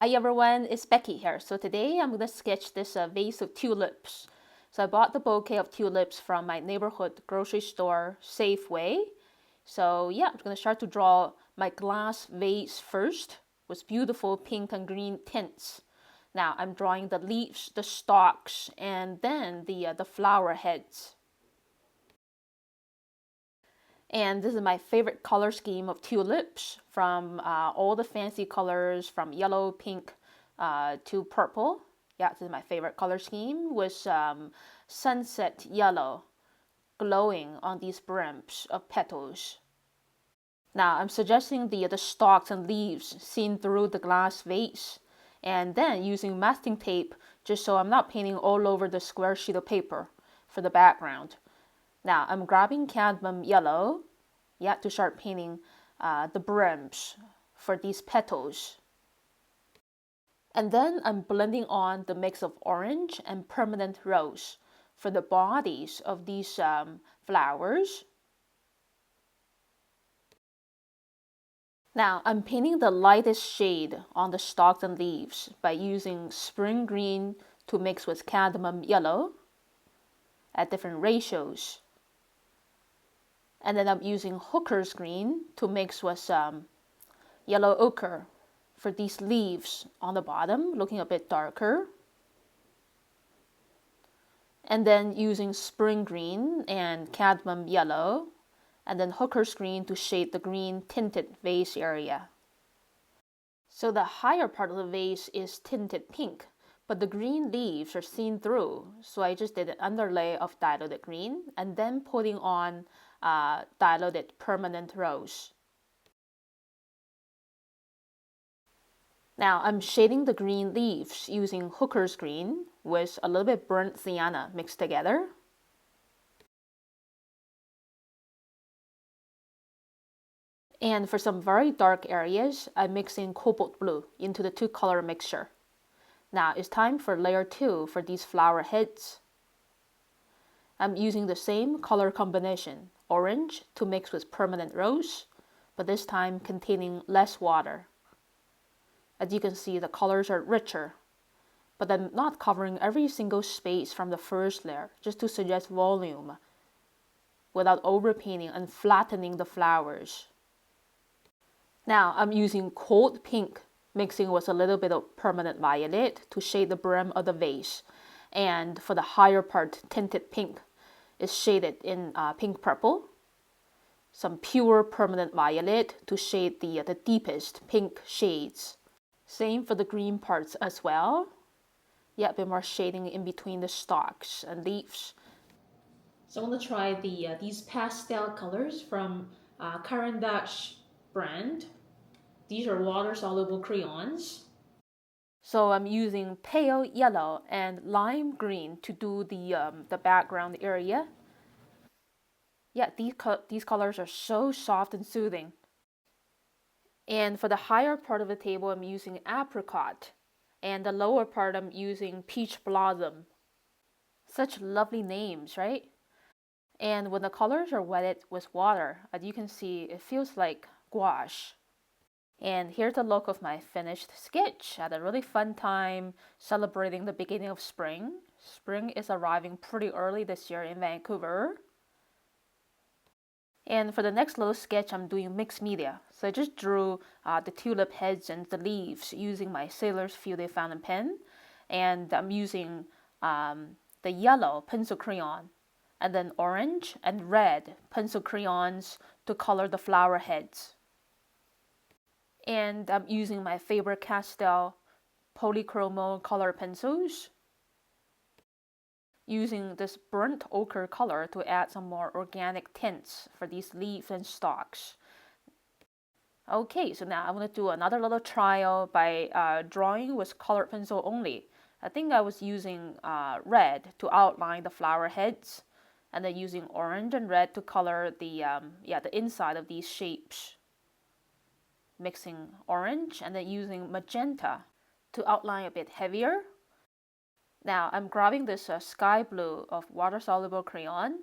Hi everyone, it's Becky here. So today I'm going to sketch this vase of tulips. So I bought the bouquet of tulips from my neighborhood grocery store, Safeway. So yeah, I'm going to start to draw my glass vase first with beautiful pink and green tints. Now I'm drawing the leaves, the stalks, and then the flower heads. And this is my favorite color scheme of tulips, from all the fancy colors from yellow, pink to purple. Yeah, this is my favorite color scheme with sunset yellow glowing on these brims of petals. Now I'm suggesting the stalks and leaves seen through the glass vase, and then using masking tape just so I'm not painting all over the square sheet of paper for the background. Now I'm grabbing cadmium yellow, yeah, to start painting the brims for these petals. And then I'm blending on the mix of orange and permanent rose for the bodies of these flowers. Now I'm painting the lightest shade on the stalks and leaves by using spring green to mix with cadmium yellow at different ratios. And then I'm using hooker's green to mix with yellow ochre for these leaves on the bottom, looking a bit darker. And then using spring green and cadmium yellow, and then hooker's green to shade the green tinted vase area. So the higher part of the vase is tinted pink, but the green leaves are seen through. So I just did an underlay of diluted green and then putting on diluted permanent rose. Now I'm shading the green leaves using hooker's green with a little bit burnt sienna mixed together. And for some very dark areas, I'm mixing cobalt blue into the two color mixture. Now it's time for layer 2 for these flower heads. I'm using the same color combination, orange to mix with permanent rose, but this time containing less water. As you can see, the colors are richer, but I'm not covering every single space from the first layer just to suggest volume without overpainting and flattening the flowers. Now I'm using cold pink mixing with a little bit of permanent violet to shade the brim of the vase, and for the higher part tinted pink is shaded in pink purple. Some pure permanent violet to shade the deepest pink shades. Same for the green parts as well. Yeah, a bit more shading in between the stalks and leaves. So I'm going to try these pastel colors from Caran brand. These are water-soluble crayons. So I'm using pale yellow and lime green to do the background area. Yeah, these colors are so soft and soothing. And for the higher part of the table, I'm using apricot. And the lower part, I'm using peach blossom. Such lovely names, right? And when the colors are wetted with water, as you can see, it feels like gouache. And here's the look of my finished sketch. I had a really fun time celebrating the beginning of spring. Spring is arriving pretty early this year in Vancouver. And for the next little sketch, I'm doing mixed media. So I just drew the tulip heads and the leaves using my Sailor's Fude fountain pen. And I'm using the yellow pencil crayon, and then orange and red pencil crayons to color the flower heads. And I'm using my favorite pastel polychromo color pencils, using this burnt ochre color to add some more organic tints for these leaves and stalks. Okay, so now I'm going to do another little trial by drawing with colored pencil only. I think I was using red to outline the flower heads, and then using orange and red to color the inside of these shapes. Mixing orange and then using magenta to outline a bit heavier. Now I'm grabbing this sky blue of water-soluble crayon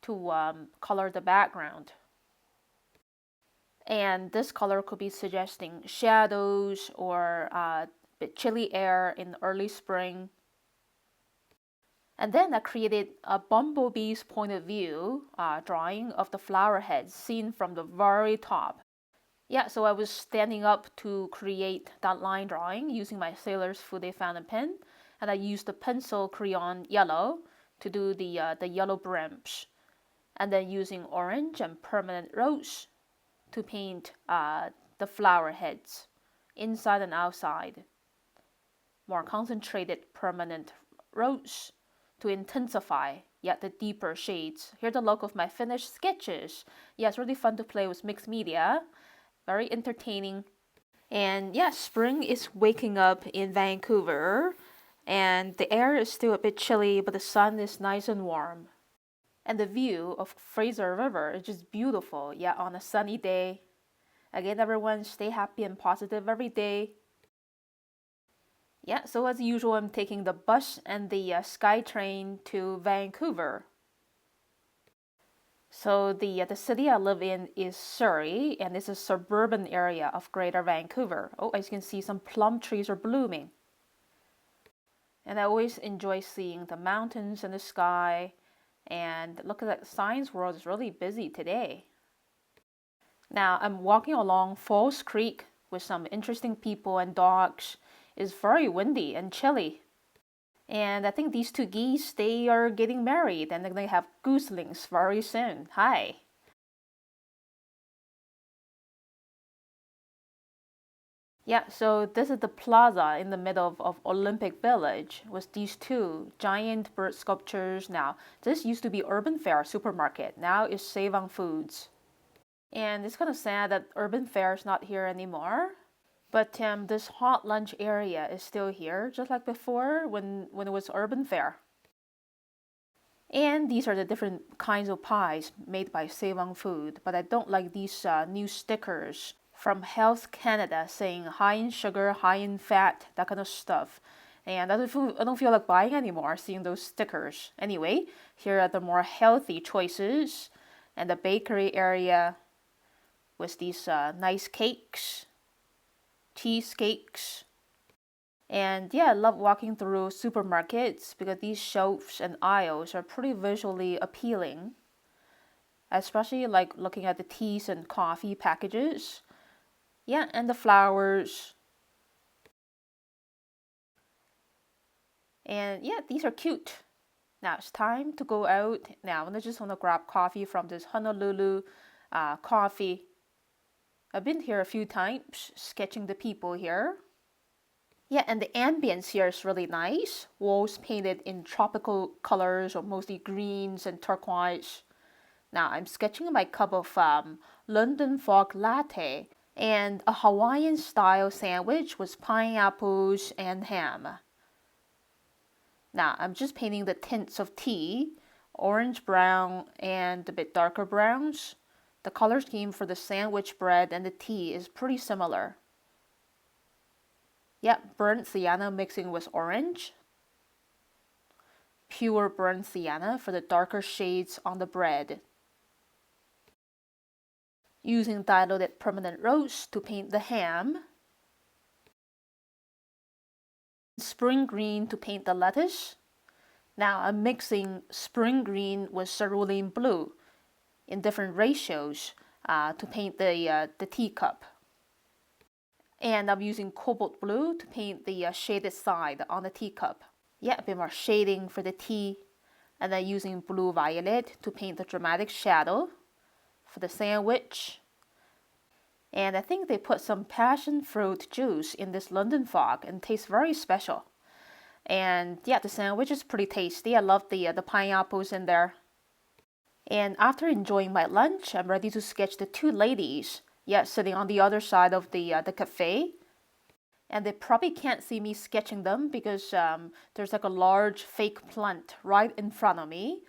to color the background. And this color could be suggesting shadows or bit chilly air in early spring. And then I created a bumblebee's point of view drawing of the flower heads seen from the very top. Yeah, so I was standing up to create that line drawing using my Sailor's Fude fountain pen, and I used the pencil crayon yellow to do the yellow brims, and then using orange and permanent rose to paint the flower heads inside and outside. More concentrated permanent rose to intensify yet the deeper shades. Here's the look of my finished sketches. Yeah, it's really fun to play with mixed media. Very entertaining. And yeah, spring is waking up in Vancouver, and the air is still a bit chilly, but the sun is nice and warm. And the view of Fraser River is just beautiful, yeah, on a sunny day. Again, everyone, stay happy and positive every day. Yeah, so as usual, I'm taking the bus and the SkyTrain to Vancouver. So the city I live in is Surrey, and it's a suburban area of Greater Vancouver. Oh, as you can see, some plum trees are blooming. And I always enjoy seeing the mountains and the sky. And look at that, Science World is really busy today. Now I'm walking along Falls Creek with some interesting people and dogs. It's very windy and chilly. And I think these two geese, they are getting married and they're going to have gooselings very soon. Hi. Yeah, so this is the plaza in the middle of Olympic Village with these two giant bird sculptures. Now, this used to be Urban Fare supermarket. Now it's Save on Foods. And it's kind of sad that Urban Fare is not here anymore. But this hot lunch area is still here, just like before when it was Urban Fare. And these are the different kinds of pies made by Save on Food. But I don't like these new stickers from Health Canada saying high in sugar, high in fat, that kind of stuff. And I don't feel like buying anymore seeing those stickers. Anyway, here are the more healthy choices. And the bakery area with these nice cakes. Cheesecakes. And yeah, I love walking through supermarkets because these shelves and aisles are pretty visually appealing. Especially like looking at the teas and coffee packages. Yeah, and the flowers. And yeah, these are cute. Now it's time to go out. Now I just want to grab coffee from this Honolulu coffee. I've been here a few times, sketching the people here. Yeah, and the ambience here is really nice. Walls painted in tropical colors, or mostly greens and turquoise. Now I'm sketching my cup of London fog latte and a Hawaiian-style sandwich with pineapples and ham. Now I'm just painting the tints of tea, orange brown and a bit darker browns. The color scheme for the sandwich bread and the tea is pretty similar. Yep, burnt sienna mixing with orange. Pure burnt sienna for the darker shades on the bread. Using diluted permanent rose to paint the ham. Spring green to paint the lettuce. Now I'm mixing spring green with cerulean blue in different ratios to paint the teacup. And I'm using cobalt blue to paint the shaded side on the teacup. Yeah, a bit more shading for the tea. And then using blue violet to paint the dramatic shadow for the sandwich. And I think they put some passion fruit juice in this London fog and tastes very special. And yeah, the sandwich is pretty tasty. I love the pineapples in there. And after enjoying my lunch, I'm ready to sketch the two ladies, yeah, sitting on the other side of the cafe. And they probably can't see me sketching them because there's like a large fake plant right in front of me.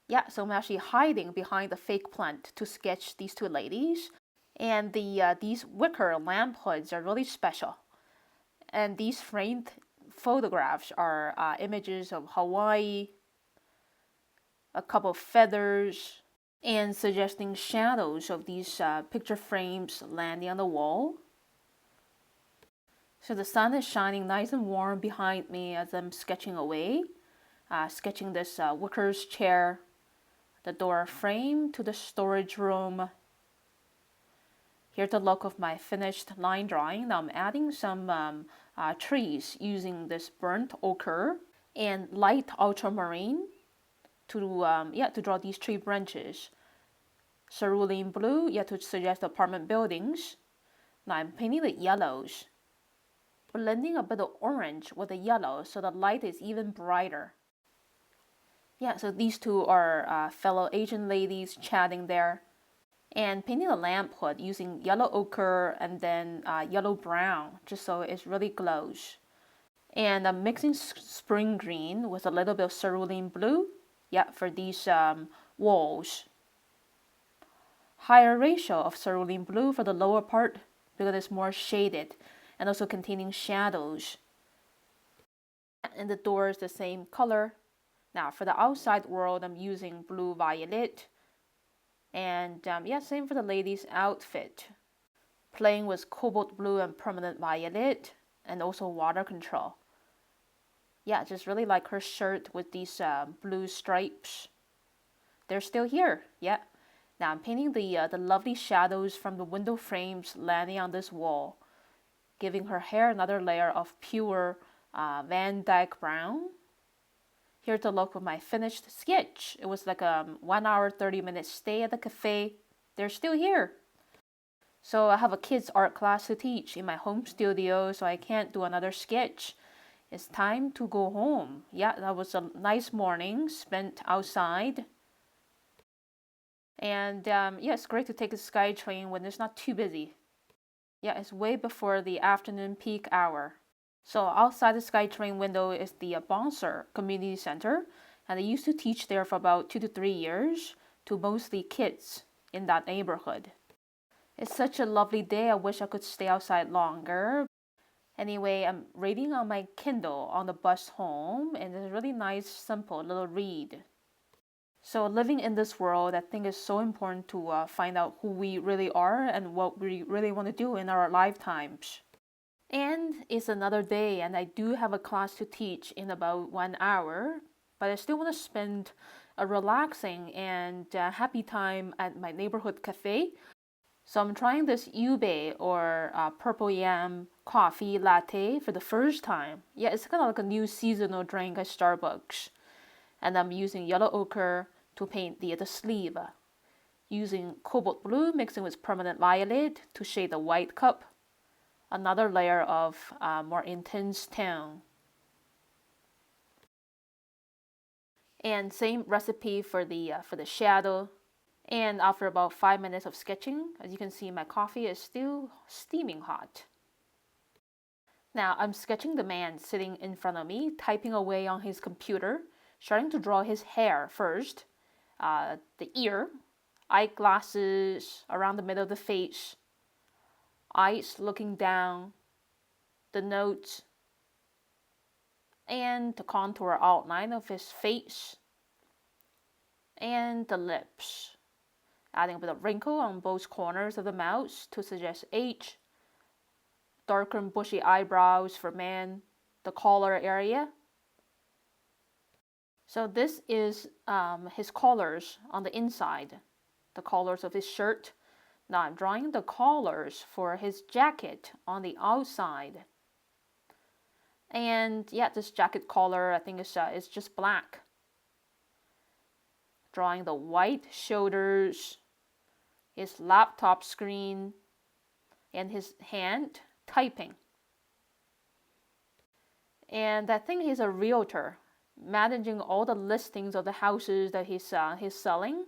Yeah, so I'm actually hiding behind the fake plant to sketch these two ladies. And these wicker lamp hoods are really special. And these framed photographs are images of Hawaii, a couple of feathers, and suggesting shadows of these picture frames landing on the wall. So the sun is shining nice and warm behind me as I'm sketching away. Sketching this worker's chair, the door frame to the storage room. Here's the look of my finished line drawing. Now I'm adding some trees using this burnt ochre and light ultramarine to draw these tree branches. Cerulean blue, to suggest apartment buildings. Now I'm painting the yellows, blending a bit of orange with the yellow so the light is even brighter. So these two are fellow Asian ladies chatting there. And painting the lamp hood using yellow ochre and then yellow brown, just so it really glows. And I'm mixing spring green with a little bit of cerulean blue, for these walls. Higher ratio of cerulean blue for the lower part because it's more shaded and also containing shadows. And the door is the same color. Now for the outside world, I'm using blue violet. And same for the lady's outfit. Playing with cobalt blue and permanent violet and also water control. Just really like her shirt with these blue stripes. They're still here, Now I'm painting the lovely shadows from the window frames landing on this wall, giving her hair another layer of pure Van Dyke brown. Here's the look of my finished sketch. It was like a 1 hour, 30-minute stay at the cafe. They're still here. So I have a kids art class to teach in my home studio, so I can't do another sketch. It's time to go home. That was a nice morning spent outside. And it's great to take a SkyTrain when it's not too busy. It's way before the afternoon peak hour. So outside the SkyTrain window is the Bonser Community Center, and I used to teach there for about 2 to 3 years to mostly kids in that neighborhood. It's such a lovely day, I wish I could stay outside longer. Anyway, I'm reading on my Kindle on the bus home, and it's a really nice, simple little read. So living in this world, I think is so important to find out who we really are and what we really want to do in our lifetimes. And it's another day, and I do have a class to teach in about 1 hour, but I still want to spend a relaxing and happy time at my neighborhood cafe. So I'm trying this ube or purple yam coffee latte for the first time. It's kind of like a new seasonal drink at Starbucks. And I'm using yellow ochre to paint the sleeve, using cobalt blue mixing with permanent violet to shade the white cup. Another layer of more intense tone. And same recipe for the shadow. And after about 5 minutes of sketching, as you can see, my coffee is still steaming hot. Now I'm sketching the man sitting in front of me, typing away on his computer, starting to draw his hair first, the ear, eyeglasses around the middle of the face, eyes looking down, the nose, and the contour outline of his face, and the lips. Adding a bit of wrinkle on both corners of the mouth to suggest age, darker and bushy eyebrows for man, the collar area. So this is his collars on the inside, the collars of his shirt. Now I'm drawing the collars for his jacket on the outside. And this jacket collar, I think is just black. Drawing the white shoulders, his laptop screen, and his hand typing. And I think he's a realtor, managing all the listings of the houses that he's selling.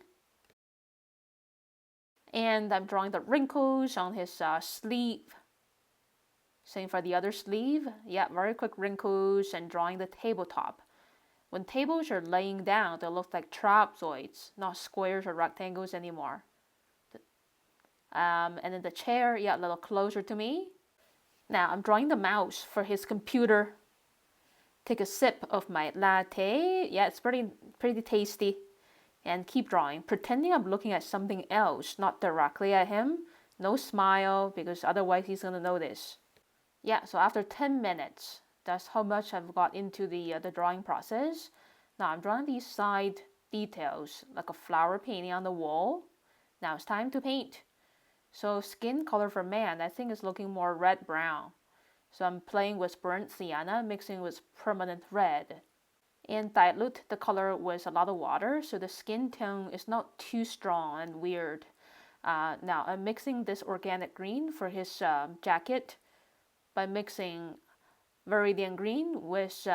And I'm drawing the wrinkles on his sleeve. Same for the other sleeve. Very quick wrinkles, and drawing the tabletop. When tables are laying down, they look like trapezoids, not squares or rectangles anymore. And then the chair, a little closer to me. Now I'm drawing the mouse for his computer. Take a sip of my latte. It's pretty tasty. And keep drawing, pretending I'm looking at something else, not directly at him. No smile, because otherwise he's going to notice. Yeah, so after 10 minutes, that's how much I've got into the drawing process. Now I'm drawing these side details, like a flower painting on the wall. Now it's time to paint. So skin color for man, I think is looking more red-brown. So I'm playing with burnt sienna, mixing with permanent red. And dilute the color with a lot of water, so the skin tone is not too strong and weird. Now I'm mixing this organic green for his jacket by mixing Viridian green with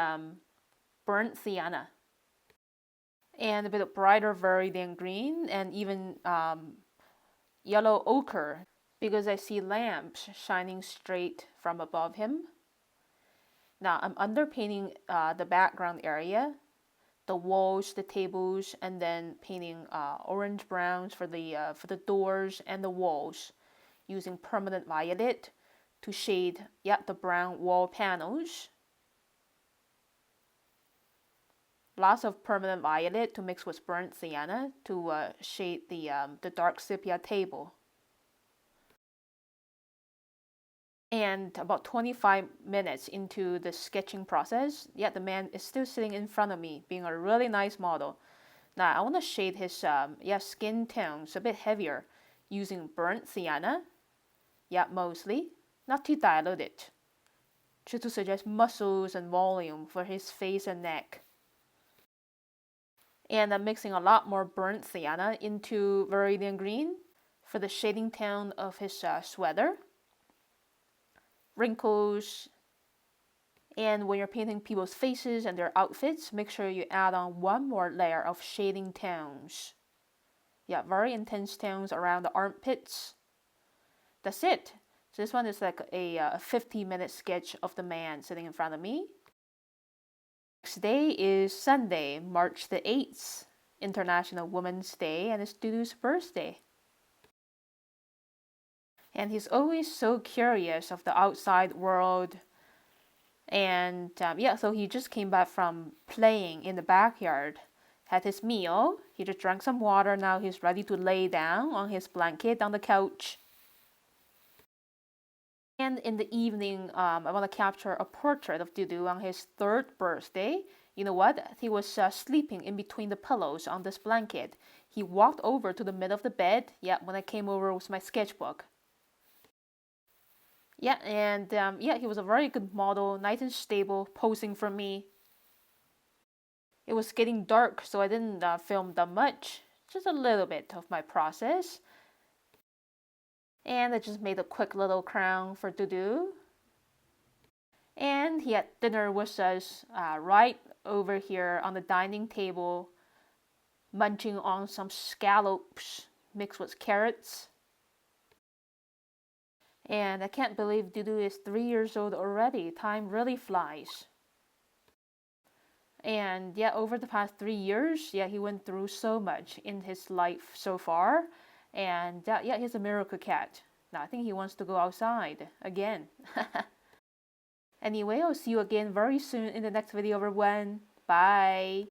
burnt sienna and a bit of brighter Viridian green and even yellow ochre because I see lamps shining straight from above him. Now I'm underpainting the background area, the walls, the tables, and then painting orange browns for the doors and the walls using permanent violet to shade the brown wall panels. Lots of permanent violet to mix with burnt sienna to shade the dark sepia table. And about 25 minutes into the sketching process, the man is still sitting in front of me, being a really nice model. Now I want to shade his skin tones a bit heavier using burnt sienna, mostly, not too diluted, just to suggest muscles and volume for his face and neck. And I'm mixing a lot more burnt sienna into Viridian green for the shading tone of his sweater, wrinkles. And when you're painting people's faces and their outfits, make sure you add on one more layer of shading tones. Very intense tones around the armpits. That's it. So this one is like a 50-minute sketch of the man sitting in front of me. Next day is Sunday, March the 8th, International Women's Day, and it's Dudu's birthday. And he's always so curious of the outside world. And so he just came back from playing in the backyard, had his meal, he just drank some water, now he's ready to lay down on his blanket on the couch. And in the evening, I want to capture a portrait of Dudu on his 3rd birthday. You know what? He was sleeping in between the pillows on this blanket. He walked over to the middle of the bed, when I came over with my sketchbook. And he was a very good model, nice and stable, posing for me. It was getting dark, so I didn't film that much, just a little bit of my process. And I just made a quick little crown for Dudu. And he had dinner with us right over here on the dining table, munching on some scallops mixed with carrots. And I can't believe Dudu is 3 years old already. Time really flies. And over the past 3 years, he went through so much in his life so far. And he's a miracle cat. Now I think he wants to go outside again. Anyway, I'll see you again very soon in the next video, everyone. Bye.